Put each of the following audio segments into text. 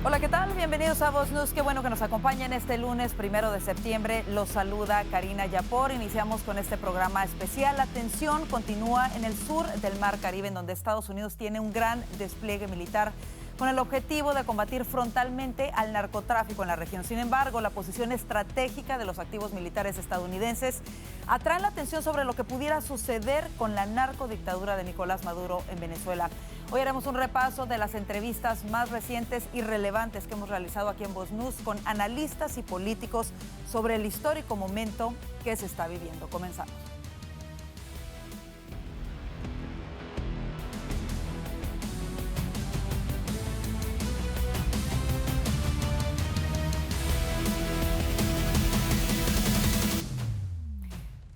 Hola, ¿qué tal? Bienvenidos a Voz News. Qué bueno que nos acompañen este lunes 1 de septiembre. Los saluda Karina Yapor. Iniciamos con este programa especial. La tensión continúa en el sur del Mar Caribe, en donde Estados Unidos tiene un gran despliegue militar con el objetivo de combatir frontalmente al narcotráfico en la región. Sin embargo, la posición estratégica de los activos militares estadounidenses atrae la atención sobre lo que pudiera suceder con la narcodictadura de Nicolás Maduro en Venezuela. Hoy haremos un repaso de las entrevistas más recientes y relevantes que hemos realizado aquí en Voz News con analistas y políticos sobre el histórico momento que se está viviendo. Comenzamos.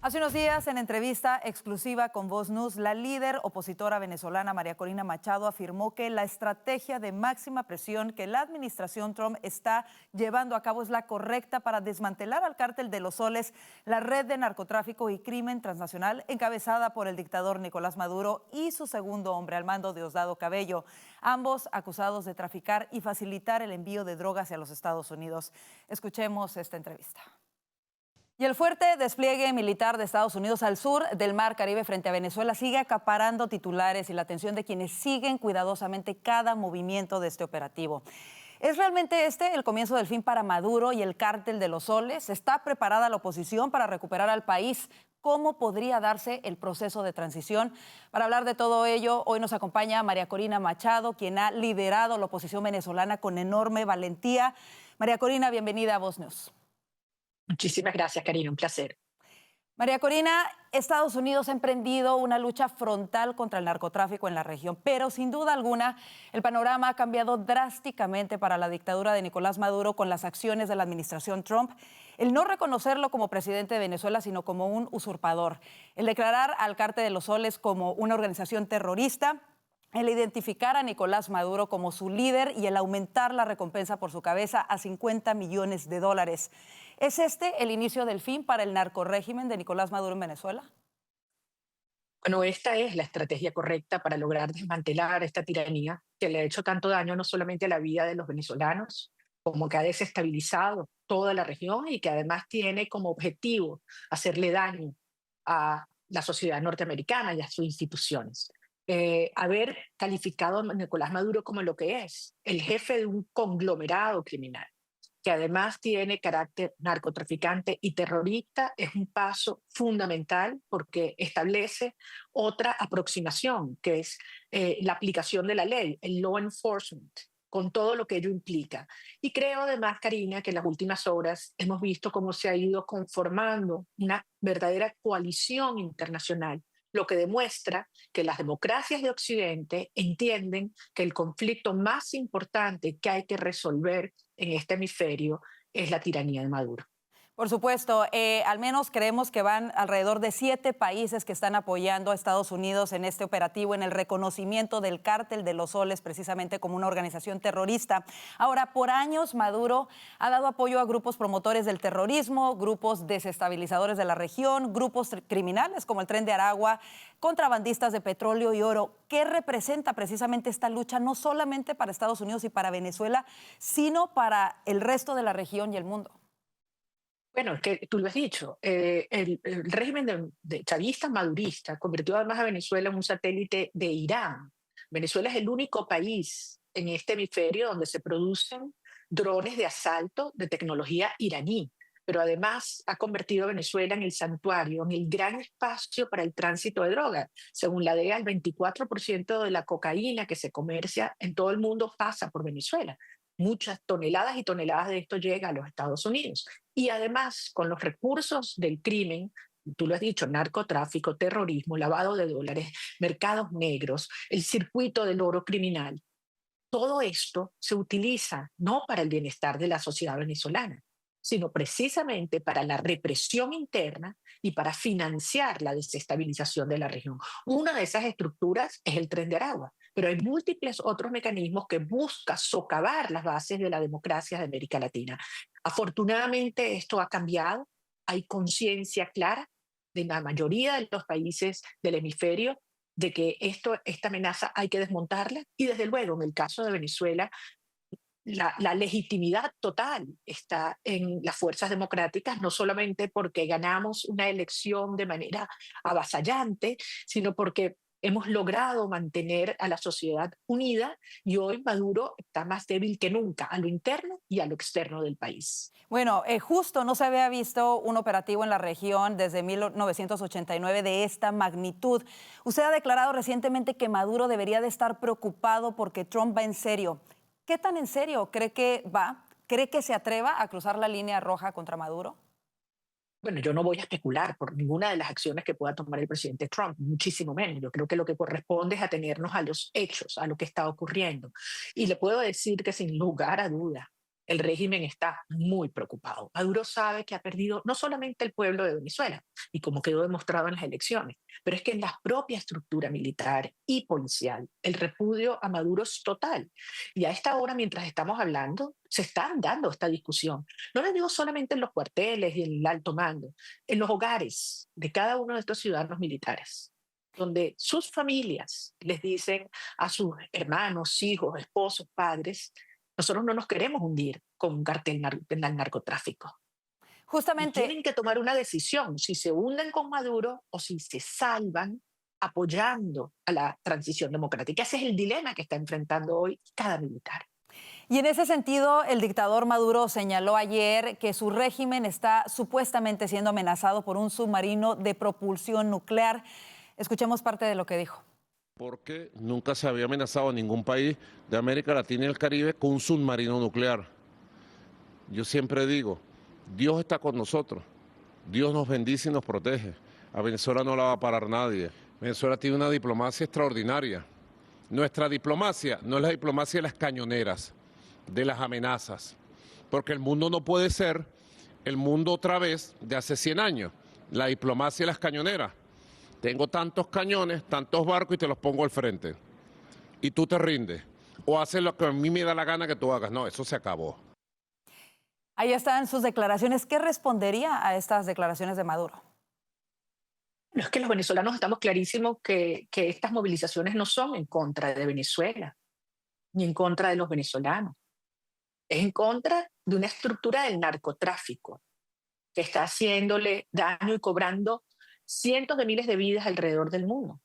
Hace unos días, en entrevista exclusiva con Voz News, la líder opositora venezolana María Corina Machado afirmó que la estrategia de máxima presión que la administración Trump está llevando a cabo es la correcta para desmantelar al cártel de los Soles, la red de narcotráfico y crimen transnacional encabezada por el dictador Nicolás Maduro y su segundo hombre al mando, Diosdado Cabello, ambos acusados de traficar y facilitar el envío de drogas hacia los Estados Unidos. Escuchemos esta entrevista. Y el fuerte despliegue militar de Estados Unidos al sur del Mar Caribe frente a Venezuela sigue acaparando titulares y la atención de quienes siguen cuidadosamente cada movimiento de este operativo. ¿Es realmente este el comienzo del fin para Maduro y el cártel de los Soles? ¿Está preparada la oposición para recuperar al país? ¿Cómo podría darse el proceso de transición? Para hablar de todo ello, hoy nos acompaña María Corina Machado, quien ha liderado la oposición venezolana con enorme valentía. María Corina, bienvenida a Voz News. Muchísimas gracias, Karina, un placer. María Corina, Estados Unidos ha emprendido una lucha frontal contra el narcotráfico en la región, pero sin duda alguna el panorama ha cambiado drásticamente para la dictadura de Nicolás Maduro con las acciones de la administración Trump. El no reconocerlo como presidente de Venezuela, sino como un usurpador. El declarar al cártel de los Soles como una organización terrorista. El identificar a Nicolás Maduro como su líder y el aumentar la recompensa por su cabeza a $50 millones. ¿Es este el inicio del fin para el narcorrégimen de Nicolás Maduro en Venezuela? Bueno, esta es la estrategia correcta para lograr desmantelar esta tiranía que le ha hecho tanto daño no solamente a la vida de los venezolanos, como que ha desestabilizado toda la región y que además tiene como objetivo hacerle daño a la sociedad norteamericana y a sus instituciones. Haber calificado a Nicolás Maduro como lo que es, el jefe de un conglomerado criminal que además tiene carácter narcotraficante y terrorista, es un paso fundamental porque establece otra aproximación, que es la aplicación de la ley, el law enforcement, con todo lo que ello implica. Y creo además, Karina, que en las últimas horas hemos visto cómo se ha ido conformando una verdadera coalición internacional, lo que demuestra que las democracias de Occidente entienden que el conflicto más importante que hay que resolver en este hemisferio es la tiranía de Maduro. Por supuesto, al menos creemos que van alrededor de 7 países que están apoyando a Estados Unidos en este operativo, en el reconocimiento del cártel de los Soles precisamente como una organización terrorista. Ahora, por años Maduro ha dado apoyo a grupos promotores del terrorismo, grupos desestabilizadores de la región, grupos criminales como el Tren de Aragua, contrabandistas de petróleo y oro. ¿Qué representa precisamente esta lucha no solamente para Estados Unidos y para Venezuela, sino para el resto de la región y el mundo? Bueno, es que tú lo has dicho, el régimen de chavista madurista convirtió además a Venezuela en un satélite de Irán. Venezuela es el único país en este hemisferio donde se producen drones de asalto de tecnología iraní, pero además ha convertido a Venezuela en el santuario, en el gran espacio para el tránsito de drogas. Según la DEA, el 24% de la cocaína que se comercia en todo el mundo pasa por Venezuela. Muchas toneladas y toneladas de esto llega a los Estados Unidos. Y además, con los recursos del crimen, tú lo has dicho, narcotráfico, terrorismo, lavado de dólares, mercados negros, el circuito del oro criminal, todo esto se utiliza no para el bienestar de la sociedad venezolana, sino precisamente para la represión interna y para financiar la desestabilización de la región. Una de esas estructuras es el Tren de Aragua, pero hay múltiples otros mecanismos que buscan socavar las bases de la democracia de América Latina. Afortunadamente esto ha cambiado, hay conciencia clara de la mayoría de los países del hemisferio de que esta amenaza hay que desmontarla y desde luego en el caso de Venezuela la legitimidad total está en las fuerzas democráticas, no solamente porque ganamos una elección de manera avasallante, sino porque hemos logrado mantener a la sociedad unida y hoy Maduro está más débil que nunca a lo interno y a lo externo del país. Bueno, justo no se había visto un operativo en la región desde 1989 de esta magnitud. Usted ha declarado recientemente que Maduro debería de estar preocupado porque Trump va en serio. ¿Qué tan en serio cree que va? ¿Cree que se atreva a cruzar la línea roja contra Maduro? Bueno, yo no voy a especular por ninguna de las acciones que pueda tomar el presidente Trump, muchísimo menos. Yo creo que lo que corresponde es atenernos a los hechos, a lo que está ocurriendo. Y le puedo decir que sin lugar a duda, el régimen está muy preocupado. Maduro sabe que ha perdido no solamente el pueblo de Venezuela, y como quedó demostrado en las elecciones, pero es que en la propia estructura militar y policial, el repudio a Maduro es total. Y a esta hora, mientras estamos hablando, se está dando esta discusión. No les digo solamente en los cuarteles y en el alto mando, en los hogares de cada uno de estos ciudadanos militares, donde sus familias les dicen a sus hermanos, hijos, esposos, padres, nosotros no nos queremos hundir con un cartel del narcotráfico. Y Justamente, tienen que tomar una decisión, si se hunden con Maduro o si se salvan apoyando a la transición democrática. Ese es el dilema que está enfrentando hoy cada militar. y en ese sentido, el dictador Maduro señaló ayer que su régimen está supuestamente siendo amenazado por un submarino de propulsión nuclear. Escuchemos parte de lo que dijo. Porque nunca se había amenazado a ningún país de América Latina y el Caribe con un submarino nuclear. Yo siempre digo, Dios está con nosotros, Dios nos bendice y nos protege. A Venezuela no la va a parar nadie. Venezuela tiene una diplomacia extraordinaria. Nuestra diplomacia no es la diplomacia de las cañoneras, de las amenazas, porque el mundo no puede ser el mundo otra vez de hace 100 años, la diplomacia de las cañoneras. Tengo tantos cañones, tantos barcos y te los pongo al frente. Y tú te rindes. O haces lo que a mí me da la gana que tú hagas. No, eso se acabó. Ahí están sus declaraciones. ¿Qué respondería a estas declaraciones de Maduro? No, es que los venezolanos estamos clarísimos que estas movilizaciones no son en contra de Venezuela, ni en contra de los venezolanos. Es en contra de una estructura del narcotráfico que está haciéndole daño y cobrando cientos de miles de vidas alrededor del mundo.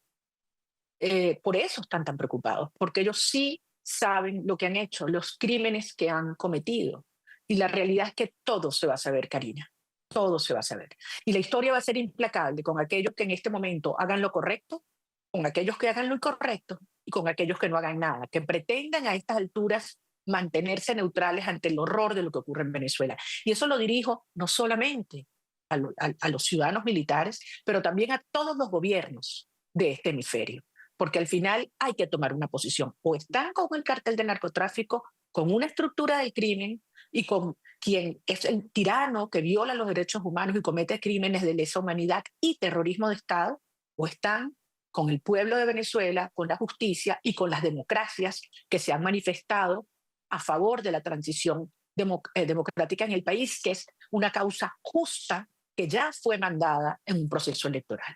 Por eso están tan preocupados, porque ellos sí saben lo que han hecho, los crímenes que han cometido. Y la realidad es que todo se va a saber, Karina, todo se va a saber. Y la historia va a ser implacable con aquellos que en este momento hagan lo correcto, con aquellos que hagan lo incorrecto y con aquellos que no hagan nada, que pretendan a estas alturas mantenerse neutrales ante el horror de lo que ocurre en Venezuela. Y eso lo dirijo no solamente a los ciudadanos militares, pero también a todos los gobiernos de este hemisferio, porque al final hay que tomar una posición. O están con el cartel del narcotráfico, con una estructura del crimen y con quien es el tirano que viola los derechos humanos y comete crímenes de lesa humanidad y terrorismo de Estado, o están con el pueblo de Venezuela, con la justicia y con las democracias que se han manifestado a favor de la transición democrática en el país, que es una causa justa que ya fue mandada en un proceso electoral.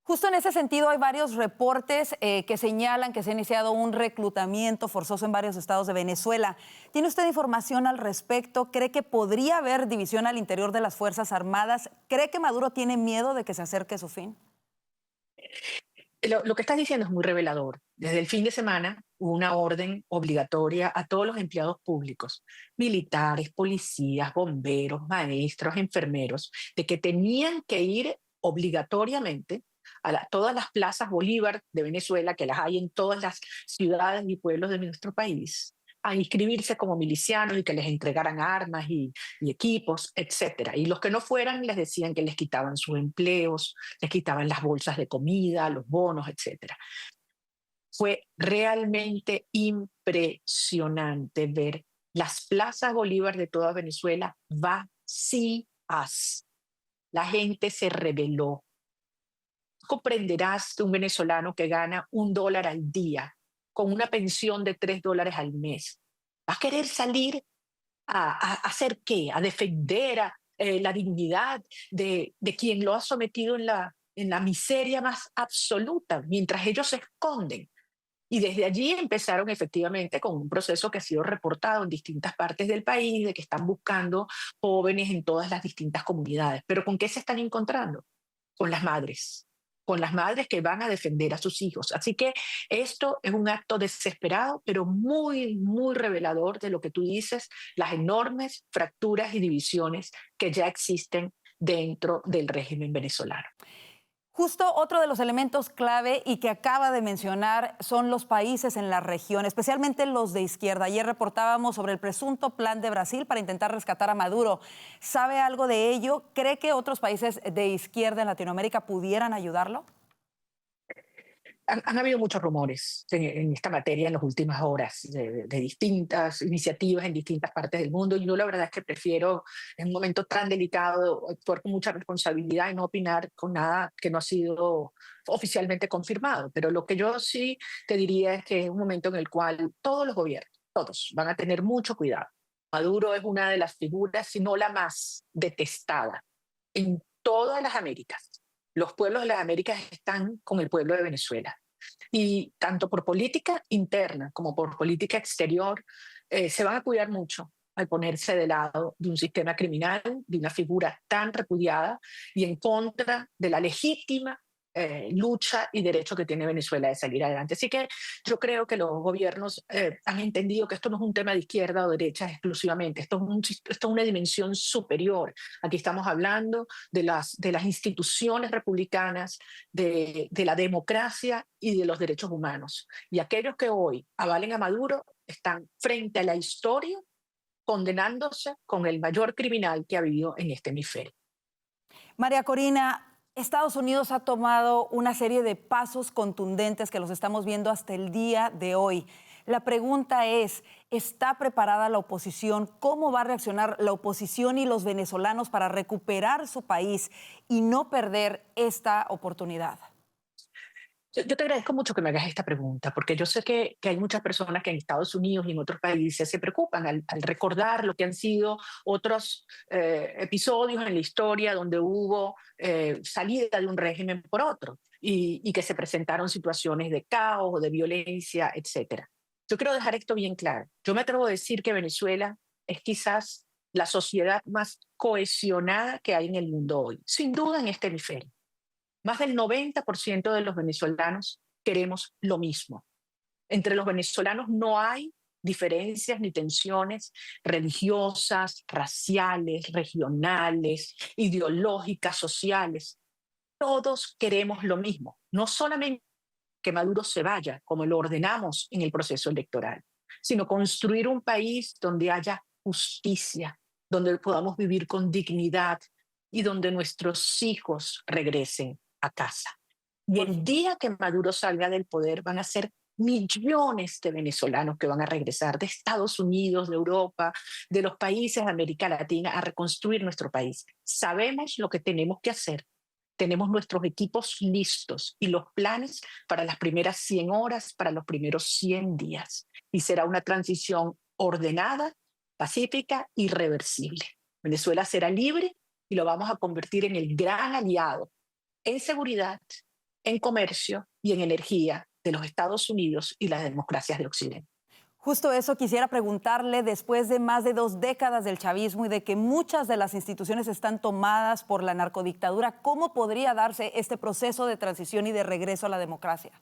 Justo en ese sentido, hay varios reportes que señalan que se ha iniciado un reclutamiento forzoso en varios estados de Venezuela. ¿Tiene usted información al respecto? ¿Cree que podría haber división al interior de las Fuerzas Armadas? ¿Cree que Maduro tiene miedo de que se acerque su fin? Lo que estás diciendo es muy revelador. Desde el fin de semana hubo una orden obligatoria a todos los empleados públicos, militares, policías, bomberos, maestros, enfermeros, de que tenían que ir obligatoriamente a todas las plazas Bolívar de Venezuela, que las hay en todas las ciudades y pueblos de nuestro país, a inscribirse como milicianos y que les entregaran armas y equipos, etcétera. Y los que no fueran les decían que les quitaban sus empleos, les quitaban las bolsas de comida, los bonos, etcétera. Fue realmente impresionante ver las plazas Bolívar de toda Venezuela vacías. La gente se rebeló. Comprenderás que un venezolano que gana $1 al día, con una pensión de $3 al mes, va a querer salir a hacer qué, a defender la dignidad de quien lo ha sometido en la miseria más absoluta, mientras ellos se esconden Y desde allí empezaron efectivamente con un proceso que ha sido reportado en distintas partes del país, de que están buscando jóvenes en todas las distintas comunidades. Pero ¿con qué se están encontrando? Con las madres que van a defender a sus hijos. Así que esto es un acto desesperado, pero muy, muy revelador de lo que tú dices, las enormes fracturas y divisiones que ya existen dentro del régimen venezolano. Justo otro de los elementos clave y que acaba de mencionar son los países en la región, especialmente los de izquierda. Ayer reportábamos sobre el presunto plan de Brasil para intentar rescatar a Maduro. ¿Sabe algo de ello? ¿Cree que otros países de izquierda en Latinoamérica pudieran ayudarlo? Han habido muchos rumores en esta materia en las últimas horas de distintas iniciativas en distintas partes del mundo. Y yo la verdad es que prefiero, en un momento tan delicado, actuar con mucha responsabilidad y no opinar con nada que no ha sido oficialmente confirmado. Pero lo que yo sí te diría es que es un momento en el cual todos los gobiernos, todos, van a tener mucho cuidado. Maduro es una de las figuras, si no la más detestada en todas las Américas. Los pueblos de las Américas están con el pueblo de Venezuela. Y tanto por política interna como por política exterior, se van a cuidar mucho al ponerse de lado de un sistema criminal, de una figura tan repudiada y en contra de la legítima lucha y derecho que tiene Venezuela de salir adelante. Así que yo creo que los gobiernos han entendido que esto no es un tema de izquierda o derecha exclusivamente, esto es una dimensión superior. Aquí estamos hablando de las instituciones republicanas, de la democracia y de los derechos humanos. Y aquellos que hoy avalen a Maduro están frente a la historia condenándose con el mayor criminal que ha habido en este hemisferio. María Corina, Estados Unidos ha tomado una serie de pasos contundentes que los estamos viendo hasta el día de hoy. La pregunta es, ¿está preparada la oposición? ¿Cómo va a reaccionar la oposición y los venezolanos para recuperar su país y no perder esta oportunidad? Yo te agradezco mucho que me hagas esta pregunta, porque yo sé que hay muchas personas que en Estados Unidos y en otros países se preocupan al recordar lo que han sido otros episodios en la historia donde hubo salida de un régimen por otro y que se presentaron situaciones de caos o de violencia, etc. Yo quiero dejar esto bien claro. Yo me atrevo a decir que Venezuela es quizás la sociedad más cohesionada que hay en el mundo hoy, sin duda en este hemisferio. Más del 90% de los venezolanos queremos lo mismo. Entre los venezolanos no hay diferencias ni tensiones religiosas, raciales, regionales, ideológicas, sociales. Todos queremos lo mismo. No solamente que Maduro se vaya, como lo ordenamos en el proceso electoral, sino construir un país donde haya justicia, donde podamos vivir con dignidad y donde nuestros hijos regresen a casa. Y el día que Maduro salga del poder van a ser millones de venezolanos que van a regresar de Estados Unidos, de Europa, de los países de América Latina a reconstruir nuestro país. Sabemos lo que tenemos que hacer. Tenemos nuestros equipos listos y los planes para las primeras 100 horas, para los primeros 100 días. Y será una transición ordenada, pacífica y reversible. Venezuela será libre y lo vamos a convertir en el gran aliado en seguridad, en comercio y en energía de los Estados Unidos y las democracias de Occidente. Justo eso quisiera preguntarle, después de más de 2 décadas del chavismo y de que muchas de las instituciones están tomadas por la narcodictadura, ¿cómo podría darse este proceso de transición y de regreso a la democracia?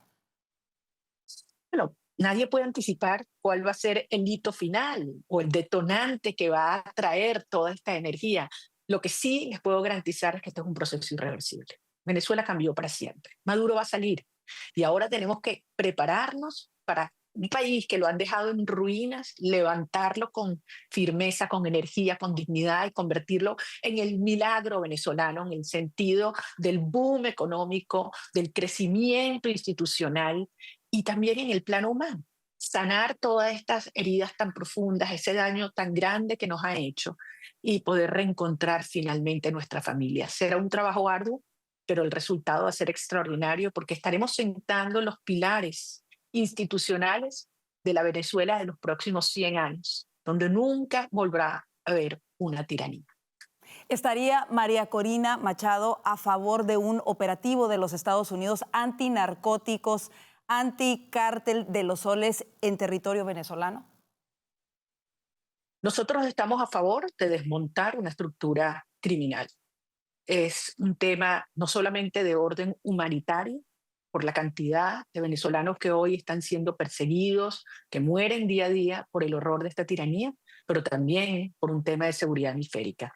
Bueno, nadie puede anticipar cuál va a ser el hito final o el detonante que va a traer toda esta energía. Lo que sí les puedo garantizar es que esto es un proceso irreversible. Venezuela cambió para siempre. Maduro va a salir y ahora tenemos que prepararnos para un país que lo han dejado en ruinas, levantarlo con firmeza, con energía, con dignidad y convertirlo en el milagro venezolano, en el sentido del boom económico, del crecimiento institucional y también en el plano humano. Sanar todas estas heridas tan profundas, ese daño tan grande que nos ha hecho y poder reencontrar finalmente nuestra familia. Será un trabajo arduo, pero el resultado va a ser extraordinario porque estaremos sentando los pilares institucionales de la Venezuela de los próximos 100 años, donde nunca volverá a haber una tiranía. ¿Estaría María Corina Machado a favor de un operativo de los Estados Unidos antinarcóticos anticártel de los soles en territorio venezolano? Nosotros estamos a favor de desmontar una estructura criminal. Es un tema no solamente de orden humanitario, por la cantidad de venezolanos que hoy están siendo perseguidos, que mueren día a día por el horror de esta tiranía, pero también por un tema de seguridad hemisférica.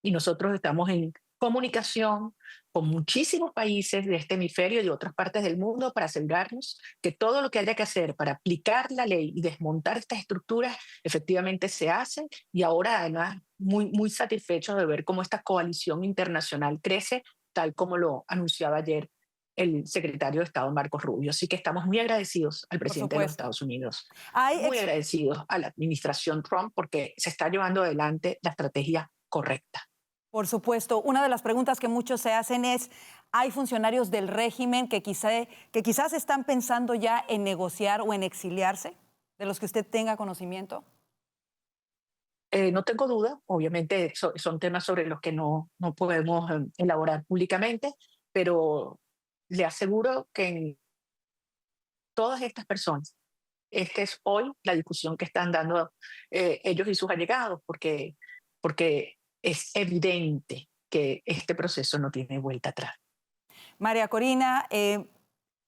Y nosotros estamos en comunicación con muchísimos países de este hemisferio y de otras partes del mundo para asegurarnos que todo lo que haya que hacer para aplicar la ley y desmontar estas estructuras efectivamente se hace, y ahora además muy satisfechos de ver cómo esta coalición internacional crece, tal como lo anunciaba ayer el secretario de Estado Marcos Rubio. Así que estamos muy agradecidos al Por presidente de los supuesto. Estados Unidos, Hay muy agradecidos a la administración Trump, porque se está llevando adelante la estrategia correcta. Por supuesto, una de las preguntas que muchos se hacen es, ¿hay funcionarios del régimen que quizás están pensando ya en negociar o en exiliarse, de los que usted tenga conocimiento? No tengo duda, obviamente son temas sobre los que no podemos elaborar públicamente, pero le aseguro que en todas estas personas, esta es hoy la discusión que están dando ellos y sus allegados, porque es evidente que este proceso no tiene vuelta atrás. María Corina,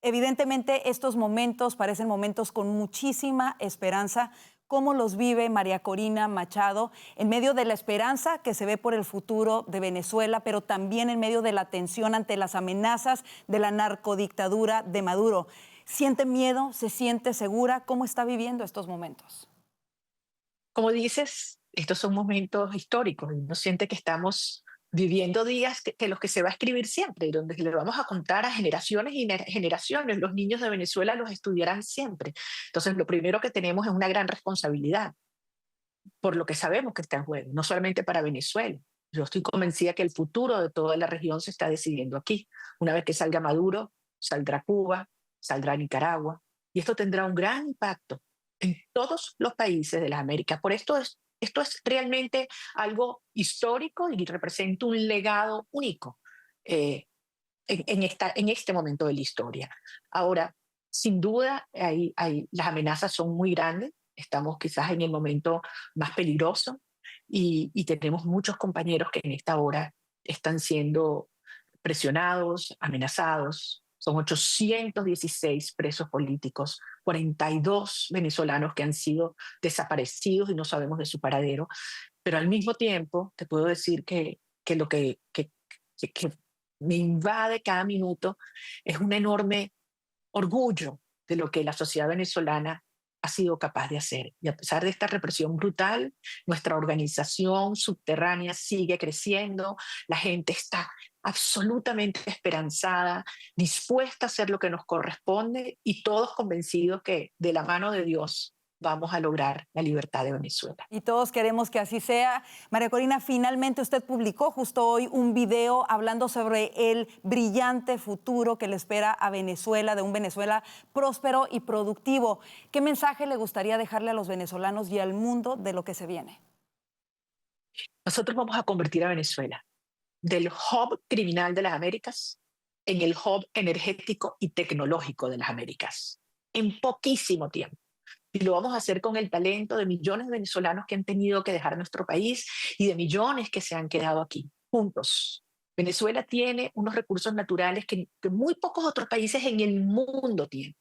evidentemente estos momentos parecen momentos con muchísima esperanza. ¿Cómo los vive María Corina Machado en medio de la esperanza que se ve por el futuro de Venezuela, pero también en medio de la tensión ante las amenazas de la narcodictadura de Maduro? ¿Siente miedo? ¿Se siente segura? ¿Cómo está viviendo estos momentos? Como dices, estos son momentos históricos y uno siente que estamos viviendo días que los que se va a escribir siempre y donde le vamos a contar a generaciones y generaciones. Los niños de Venezuela los estudiarán siempre. Entonces, lo primero que tenemos es una gran responsabilidad por lo que sabemos que está en juego, no solamente para Venezuela. Yo estoy convencida que el futuro de toda la región se está decidiendo aquí. Una vez que salga Maduro, saldrá Cuba, saldrá Nicaragua, y esto tendrá un gran impacto en todos los países de las Américas. Esto es realmente algo histórico y representa un legado único en este momento de la historia. Ahora, sin duda, las amenazas son muy grandes. Estamos quizás en el momento más peligroso y tenemos muchos compañeros que en esta hora están siendo presionados, amenazados. Son 816 presos políticos, 42 venezolanos que han sido desaparecidos y no sabemos de su paradero. Pero al mismo tiempo, te puedo decir que lo que me invade cada minuto es un enorme orgullo de lo que la sociedad venezolana ha sido capaz de hacer. Y a pesar de esta represión brutal, nuestra organización subterránea sigue creciendo, la gente está absolutamente esperanzada, dispuesta a hacer lo que nos corresponde y todos convencidos que de la mano de Dios vamos a lograr la libertad de Venezuela. Y todos queremos que así sea. María Corina, finalmente usted publicó justo hoy un video hablando sobre el brillante futuro que le espera a Venezuela, de un Venezuela próspero y productivo. ¿Qué mensaje le gustaría dejarle a los venezolanos y al mundo de lo que se viene? Nosotros vamos a convertir a Venezuela del hub criminal de las Américas en el hub energético y tecnológico de las Américas en poquísimo tiempo. Y lo vamos a hacer con el talento de millones de venezolanos que han tenido que dejar nuestro país y de millones que se han quedado aquí, juntos. Venezuela tiene unos recursos naturales que muy pocos otros países en el mundo tienen.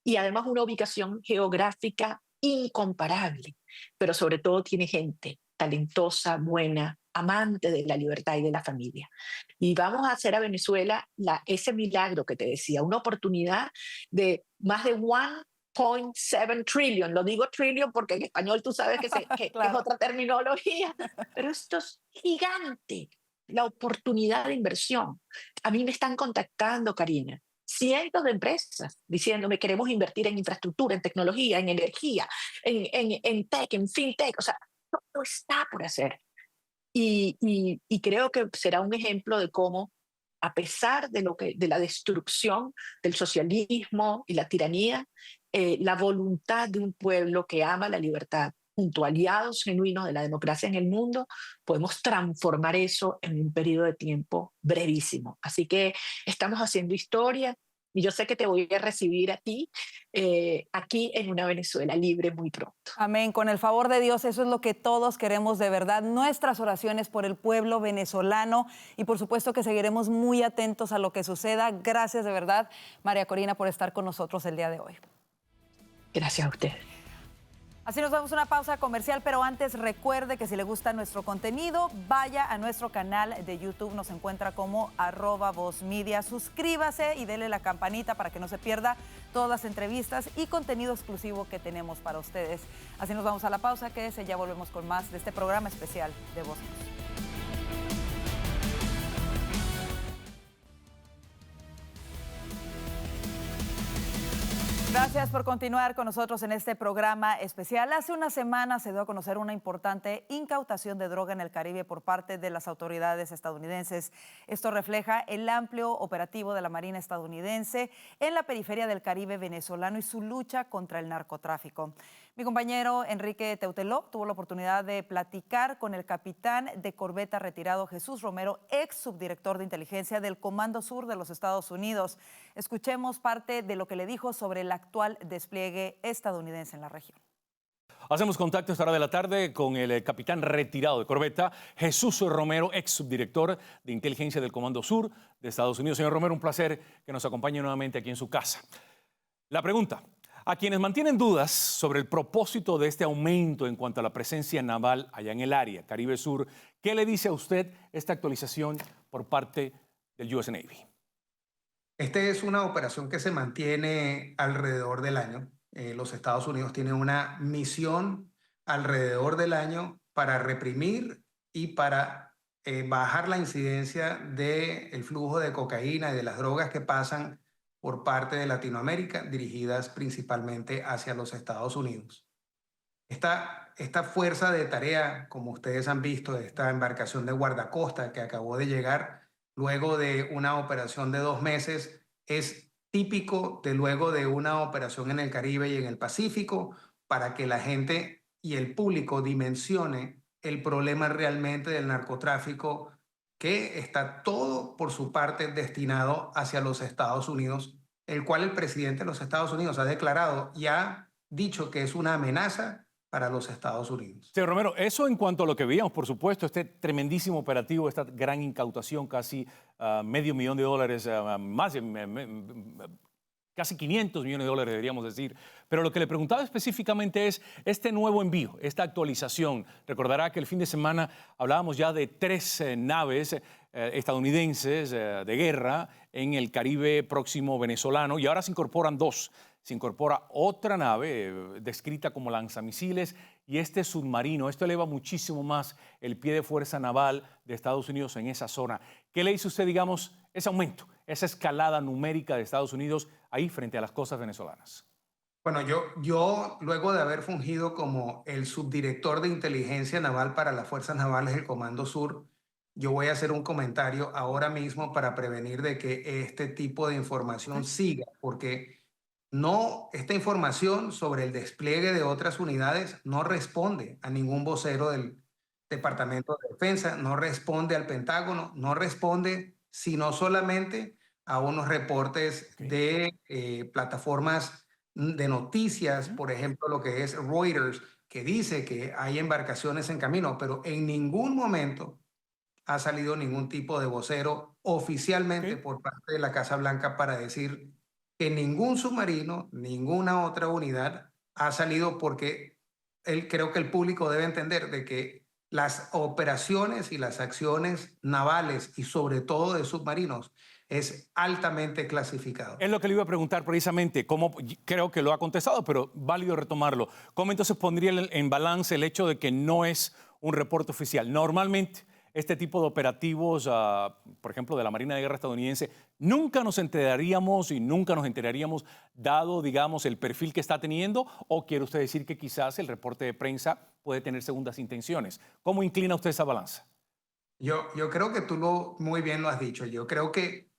Y además una ubicación geográfica incomparable, pero sobre todo tiene gente talentosa, buena, amante de la libertad y de la familia. Y vamos a hacer a Venezuela ese milagro que te decía, una oportunidad de más de 1.7 trillion. Lo digo trillion porque en español tú sabes que Claro. es otra terminología, pero esto es gigante, la oportunidad de inversión. A mí me están contactando, Karina, cientos de empresas diciéndome queremos invertir en infraestructura, en tecnología, en energía, en tech, en fintech. O sea, todo está por hacer. Y creo que será un ejemplo de cómo, a pesar de la destrucción del socialismo y la tiranía, la voluntad de un pueblo que ama la libertad, junto a aliados genuinos de la democracia en el mundo, podemos transformar eso en un periodo de tiempo brevísimo. Así que estamos haciendo historia Y yo sé que te voy a recibir a ti aquí en una Venezuela libre muy pronto. Amén. Con el favor de Dios, eso es lo que todos queremos de verdad. Nuestras oraciones por el pueblo venezolano y por supuesto que seguiremos muy atentos a lo que suceda. Gracias de verdad, María Corina, por estar con nosotros el día de hoy. Gracias a ustedes. Así nos vamos a una pausa comercial, pero antes recuerde que si le gusta nuestro contenido, vaya a nuestro canal de YouTube, nos encuentra como @VozMedia. Suscríbase y dele la campanita para que no se pierda todas las entrevistas y contenido exclusivo que tenemos para ustedes. Así nos vamos a la pausa, quédese, ya volvemos con más de este programa especial de Voz News. Gracias por continuar con nosotros en este programa especial. Hace una semana se dio a conocer una importante incautación de droga en el Caribe por parte de las autoridades estadounidenses. Esto refleja el amplio operativo de la Marina estadounidense en la periferia del Caribe venezolano y su lucha contra el narcotráfico. Mi compañero Enrique Teuteló tuvo la oportunidad de platicar con el capitán de corbeta retirado Jesús Romero, ex subdirector de inteligencia del Comando Sur de los Estados Unidos. Escuchemos parte de lo que le dijo sobre el actual despliegue estadounidense en la región. Hacemos contacto a esta hora de la tarde con el capitán retirado de corbeta, Jesús Romero, ex subdirector de inteligencia del Comando Sur de Estados Unidos. Señor Romero, un placer que nos acompañe nuevamente aquí en su casa. La pregunta: a quienes mantienen dudas sobre el propósito de este aumento en cuanto a la presencia naval allá en el área Caribe Sur, ¿qué le dice a usted esta actualización por parte del US Navy? Esta es una operación que se mantiene alrededor del año. Los Estados Unidos tienen una misión alrededor del año para reprimir y para bajar la incidencia del flujo de cocaína y de las drogas que pasan por parte de Latinoamérica, dirigidas principalmente hacia los Estados Unidos. Esta fuerza de tarea, como ustedes han visto, esta embarcación de guardacosta que acabó de llegar luego de una operación de 2 meses, es típico de luego de una operación en el Caribe y en el Pacífico, para que la gente y el público dimensione el problema realmente del narcotráfico, que está todo por su parte destinado hacia los Estados Unidos, el cual el presidente de los Estados Unidos ha declarado y ha dicho que es una amenaza para los Estados Unidos. Señor Romero, eso en cuanto a lo que veíamos, por supuesto, este tremendísimo operativo, esta gran incautación, casi $500,000, más de casi $500 millones, deberíamos decir. Pero lo que le preguntaba específicamente es este nuevo envío, esta actualización. Recordará que el fin de semana hablábamos ya de 3 naves estadounidenses de guerra en el Caribe próximo venezolano, y ahora se incorporan 2. Se incorpora otra nave descrita como lanzamisiles y este submarino. Esto eleva muchísimo más el pie de fuerza naval de Estados Unidos en esa zona. ¿Qué le dice usted, digamos, ese aumento, esa escalada numérica de Estados Unidos ahí frente a las costas venezolanas? Bueno, yo luego de haber fungido como el subdirector de inteligencia naval para las Fuerzas Navales del Comando Sur, yo voy a hacer un comentario ahora mismo para prevenir de que este tipo de información siga, porque esta información sobre el despliegue de otras unidades no responde a ningún vocero del Departamento de Defensa, no responde al Pentágono, no responde sino solamente a unos reportes de plataformas de noticias, por ejemplo, lo que es Reuters, que dice que hay embarcaciones en camino, pero en ningún momento ha salido ningún tipo de vocero oficialmente por parte de la Casa Blanca para decir que ningún submarino, ninguna otra unidad ha salido, porque creo que el público debe entender de que las operaciones y las acciones navales y sobre todo de submarinos es altamente clasificado. Es lo que le iba a preguntar precisamente, cómo, creo que lo ha contestado, pero válido retomarlo. ¿Cómo entonces pondría en balance el hecho de que no es un reporte oficial? Normalmente, este tipo de operativos, por ejemplo, de la Marina de Guerra estadounidense, nunca nos enteraríamos dado, digamos, el perfil que está teniendo, o quiere usted decir que quizás el reporte de prensa puede tener segundas intenciones. ¿Cómo inclina usted esa balanza? Yo creo que tú muy bien lo has dicho. Yo creo que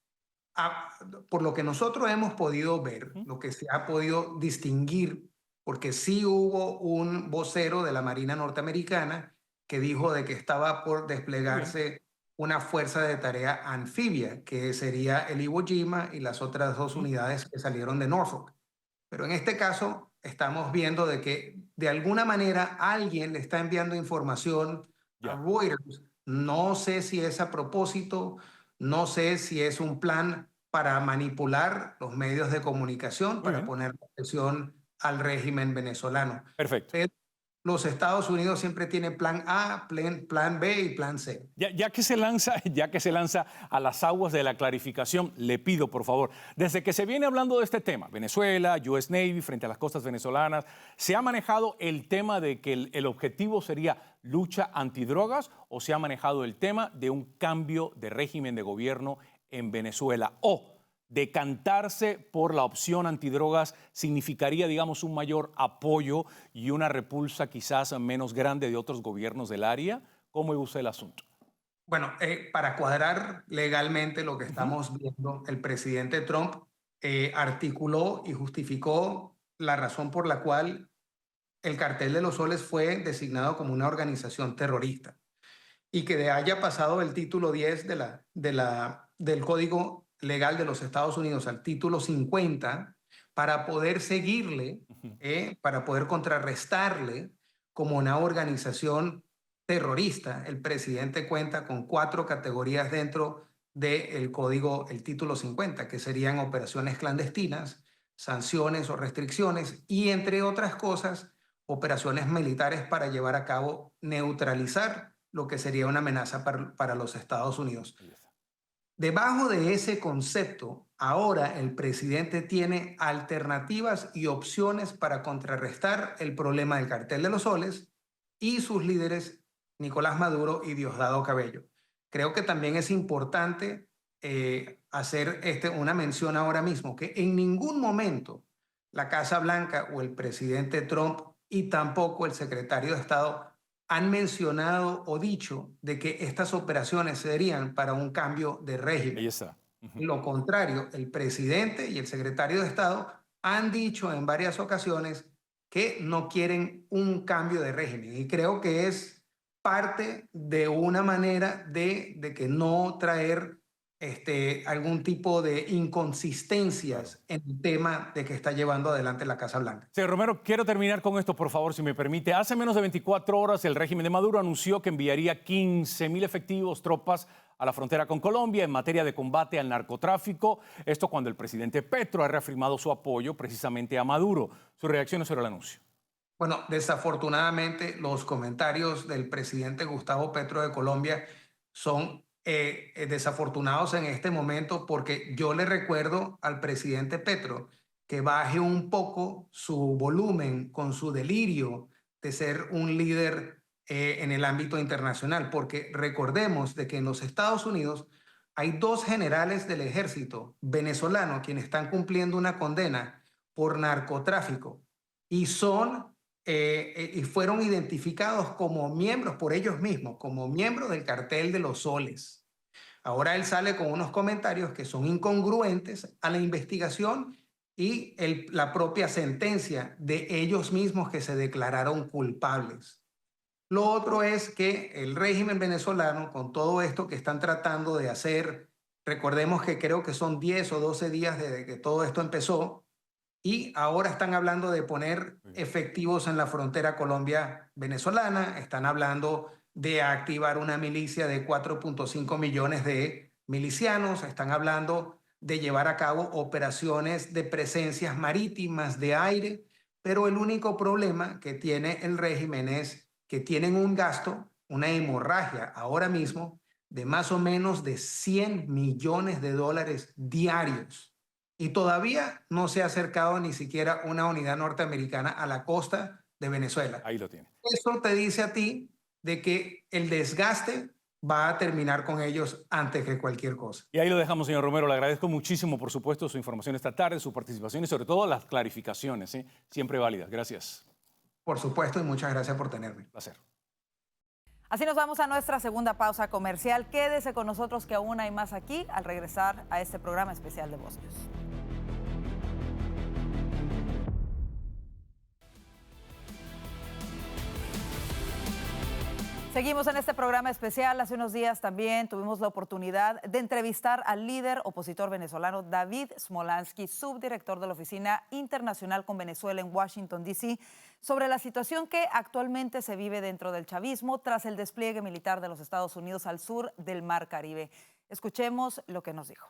por lo que nosotros hemos podido ver, lo que se ha podido distinguir, porque sí hubo un vocero de la Marina norteamericana que dijo de que estaba por desplegarse una fuerza de tarea anfibia, que sería el Iwo Jima y las otras dos unidades que salieron de Norfolk. Pero en este caso estamos viendo de que de alguna manera alguien le está enviando información a Reuters. No sé si es a propósito, no sé si es un plan para manipular los medios de comunicación, para poner presión al régimen venezolano. Perfecto. Pero los Estados Unidos siempre tienen plan A, plan B y plan C. Ya que se lanza a las aguas de la clarificación, le pido, por favor, desde que se viene hablando de este tema, Venezuela, US Navy frente a las costas venezolanas, ¿se ha manejado el tema de que el objetivo sería lucha antidrogas o se ha manejado el tema de un cambio de régimen de gobierno en Venezuela? O decantarse por la opción antidrogas significaría, digamos, un mayor apoyo y una repulsa quizás menos grande de otros gobiernos del área. ¿Cómo ve usted el asunto? Bueno, para cuadrar legalmente lo que estamos viendo, el presidente Trump articuló y justificó la razón por la cual el Cartel de los Soles fue designado como una organización terrorista y que haya pasado el título 10 del Código Legal de los Estados Unidos al título 50 para poder seguirle, para poder contrarrestarle como una organización terrorista. El presidente cuenta con 4 categorías dentro del código, el título 50, que serían operaciones clandestinas, sanciones o restricciones y, entre otras cosas, operaciones militares para llevar a cabo, neutralizar lo que sería una amenaza para los Estados Unidos. Debajo de ese concepto, ahora el presidente tiene alternativas y opciones para contrarrestar el problema del Cartel de los Soles y sus líderes, Nicolás Maduro y Diosdado Cabello. Creo que también es importante hacer una mención ahora mismo, que en ningún momento la Casa Blanca o el presidente Trump y tampoco el secretario de Estado han mencionado o dicho de que estas operaciones serían para un cambio de régimen. Ahí está. Lo contrario, el presidente y el secretario de Estado han dicho en varias ocasiones que no quieren un cambio de régimen. Y creo que es parte de una manera de que no traer algún tipo de inconsistencias en el tema de que está llevando adelante la Casa Blanca. Señor Romero, quiero terminar con esto, por favor, si me permite. Hace menos de 24 horas el régimen de Maduro anunció que enviaría 15.000 efectivos, tropas a la frontera con Colombia en materia de combate al narcotráfico. Esto cuando el presidente Petro ha reafirmado su apoyo precisamente a Maduro. ¿Sus reacciones sobre el anuncio? Bueno, desafortunadamente los comentarios del presidente Gustavo Petro de Colombia son desafortunados en este momento, porque yo le recuerdo al presidente Petro que baje un poco su volumen con su delirio de ser un líder en el ámbito internacional, porque recordemos de que en los Estados Unidos hay 2 generales del ejército venezolano quienes están cumpliendo una condena por narcotráfico y fueron identificados como miembros por ellos mismos, como miembros del Cartel de los Soles. Ahora él sale con unos comentarios que son incongruentes a la investigación y la propia sentencia de ellos mismos que se declararon culpables. Lo otro es que el régimen venezolano, con todo esto que están tratando de hacer, recordemos que creo que son 10 o 12 días desde que todo esto empezó, y ahora están hablando de poner efectivos en la frontera Colombia-venezolana, están hablando de activar una milicia de 4.5 millones de milicianos, están hablando de llevar a cabo operaciones de presencias marítimas, de aire, pero el único problema que tiene el régimen es que tienen un gasto, una hemorragia ahora mismo de más o menos de $100 millones diarios. Y todavía no se ha acercado ni siquiera una unidad norteamericana a la costa de Venezuela. Ahí lo tiene. Eso te dice a ti de que el desgaste va a terminar con ellos antes que cualquier cosa. Y ahí lo dejamos, señor Romero. Le agradezco muchísimo, por supuesto, su información esta tarde, su participación y sobre todo las clarificaciones, siempre válidas. Gracias. Por supuesto, y muchas gracias por tenerme. Placer. Así nos vamos a nuestra segunda pausa comercial. Quédese con nosotros que aún hay más aquí al regresar a este programa especial de Voz News. Seguimos en este programa especial. Hace unos días también tuvimos la oportunidad de entrevistar al líder opositor venezolano David Smolansky, subdirector de la Oficina Internacional con Venezuela en Washington, D.C., sobre la situación que actualmente se vive dentro del chavismo tras el despliegue militar de los Estados Unidos al sur del Mar Caribe. Escuchemos lo que nos dijo.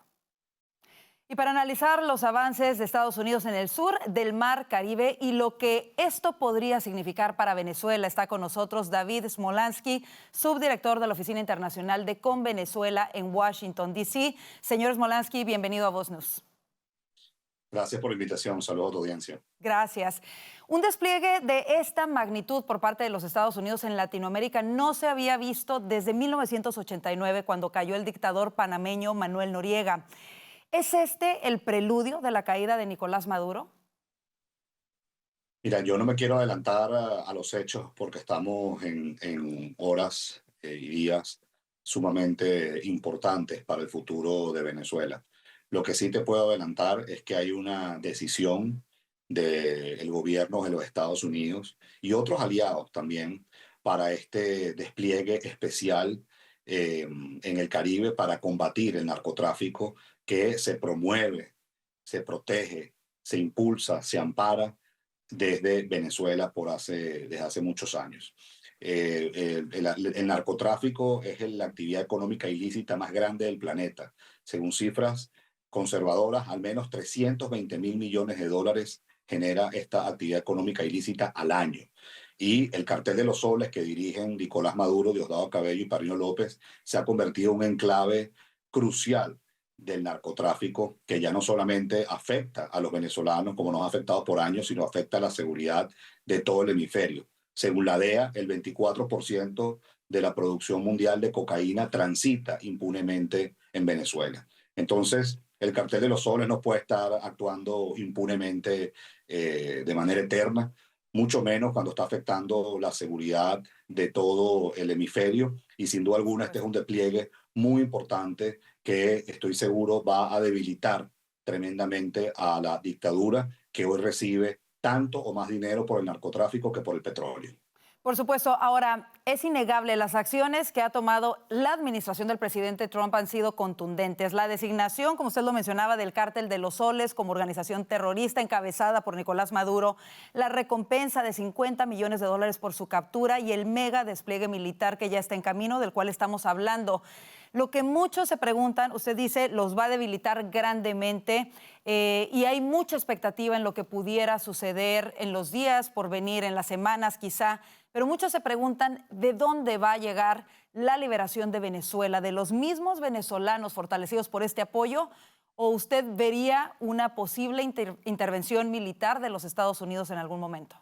Y para analizar los avances de Estados Unidos en el sur del Mar Caribe y lo que esto podría significar para Venezuela, está con nosotros David Smolansky, subdirector de la Oficina Internacional de Con Venezuela en Washington, D.C. Señor Smolansky, bienvenido a Voz News. Gracias por la invitación. Saludos a tu audiencia. Gracias. Un despliegue de esta magnitud por parte de los Estados Unidos en Latinoamérica no se había visto desde 1989, cuando cayó el dictador panameño Manuel Noriega. ¿Es este el preludio de la caída de Nicolás Maduro? Mira, yo no me quiero adelantar a los hechos porque estamos en horas y días sumamente importantes para el futuro de Venezuela. Lo que sí te puedo adelantar es que hay una decisión del gobierno de los Estados Unidos y otros aliados también para este despliegue especial en el Caribe para combatir el narcotráfico que se promueve, se protege, se impulsa, se ampara desde Venezuela desde hace muchos años. El narcotráfico es la actividad económica ilícita más grande del planeta. Según cifras conservadoras, al menos 320.000 millones de dólares genera esta actividad económica ilícita al año. Y el Cartel de los Soles que dirigen Nicolás Maduro, Diosdado Cabello y Paulino López se ha convertido en un enclave crucial del narcotráfico que ya no solamente afecta a los venezolanos como nos ha afectado por años, sino afecta a la seguridad de todo el hemisferio. Según la DEA, el 24% de la producción mundial de cocaína transita impunemente en Venezuela. Entonces, el Cartel de los Soles no puede estar actuando impunemente de manera eterna, mucho menos cuando está afectando la seguridad de todo el hemisferio. Y sin duda alguna este es un despliegue muy importante que estoy seguro va a debilitar tremendamente a la dictadura que hoy recibe tanto o más dinero por el narcotráfico que por el petróleo. Por supuesto. Ahora, es innegable, las acciones que ha tomado la administración del presidente Trump han sido contundentes. La designación, como usted lo mencionaba, del Cártel de los Soles como organización terrorista encabezada por Nicolás Maduro, la recompensa de $50 millones por su captura y el mega despliegue militar que ya está en camino, del cual estamos hablando. Lo que muchos se preguntan, usted dice, los va a debilitar grandemente y hay mucha expectativa en lo que pudiera suceder en los días por venir, en las semanas quizá, pero muchos se preguntan de dónde va a llegar la liberación de Venezuela, de los mismos venezolanos fortalecidos por este apoyo, o usted vería una posible intervención militar de los Estados Unidos en algún momento.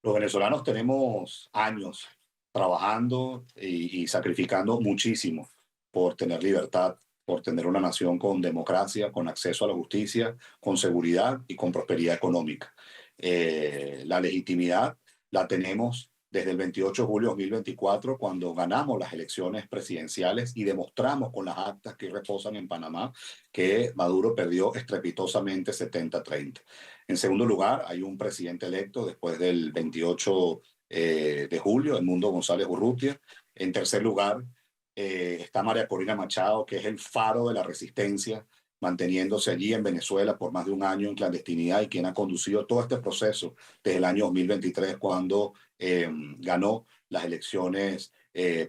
Los venezolanos tenemos años trabajando y sacrificando muchísimo por tener libertad, por tener una nación con democracia, con acceso a la justicia, con seguridad y con prosperidad económica. La legitimidad la tenemos desde el 28 de julio de 2024, cuando ganamos las elecciones presidenciales y demostramos con las actas que reposan en Panamá que Maduro perdió estrepitosamente 70-30. En segundo lugar, hay un presidente electo después del 28 de julio, Edmundo González Urrutia. En tercer lugar, está María Corina Machado, que es el faro de la resistencia, manteniéndose allí en Venezuela por más de un año en clandestinidad y quien ha conducido todo este proceso desde el año 2023 cuando ganó las elecciones